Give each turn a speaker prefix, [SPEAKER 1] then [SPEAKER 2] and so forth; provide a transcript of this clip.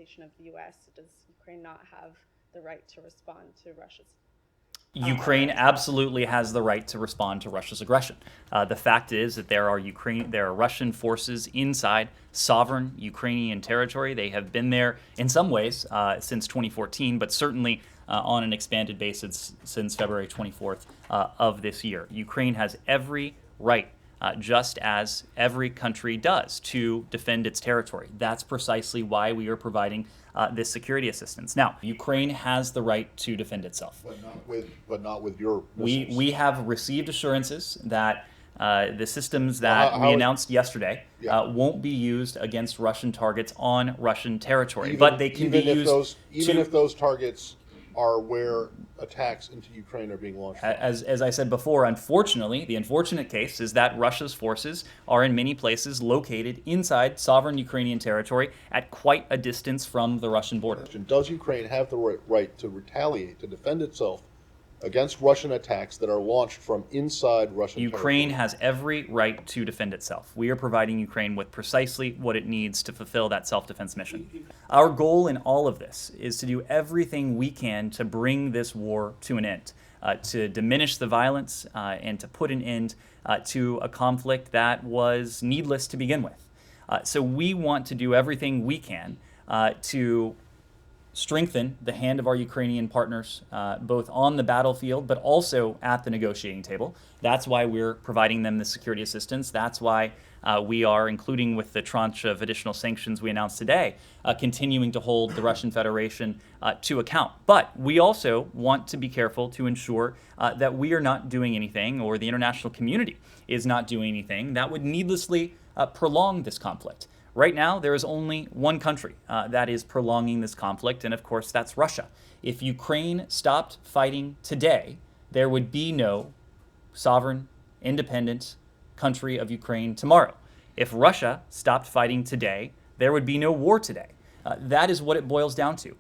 [SPEAKER 1] representation of the U.S., does Ukraine not have the right to respond to Russia's?
[SPEAKER 2] Ukraine absolutely has the right to respond to Russia's aggression. The fact is that there are Russian forces inside sovereign Ukrainian territory. They have been there in some ways since 2014, but certainly on an expanded basis since February 24th of this year. Ukraine has every right, just as every country does, to defend its territory. That's precisely why we are providing this security assistance. Now, Ukraine has the right to defend itself.
[SPEAKER 3] But not with your missiles.
[SPEAKER 2] We have received assurances that the systems that we announced yesterday won't be used against Russian targets on Russian territory, but they can be used
[SPEAKER 3] even if those targets are where attacks into Ukraine are being launched.
[SPEAKER 2] As I said before, unfortunately, the unfortunate case is that Russia's forces are in many places located inside sovereign Ukrainian territory at quite a distance from the Russian border.
[SPEAKER 3] Does Ukraine have the right to retaliate, to defend itself against Russian attacks that are launched from inside Russian
[SPEAKER 2] Ukraine
[SPEAKER 3] territory?
[SPEAKER 2] has every right to defend itself. We are providing Ukraine with precisely what it needs to fulfill that self-defense mission. Our goal in all of this is to do everything we can to bring this war to an end, to diminish the violence and to put an end to a conflict that was needless to begin with. So we want to do everything we can to strengthen the hand of our Ukrainian partners, both on the battlefield but also at the negotiating table. That's why we're providing them the security assistance. That's why we are, including with the tranche of additional sanctions we announced today, continuing to hold the Russian Federation to account. But we also want to be careful to ensure that we are not doing anything, or the international community is not doing anything, that would needlessly prolong this conflict. Right now, there is only one country that is prolonging this conflict, and of course, that's Russia. If Ukraine stopped fighting today, there would be no sovereign, independent country of Ukraine tomorrow. If Russia stopped fighting today, there would be no war today. That is what it boils down to.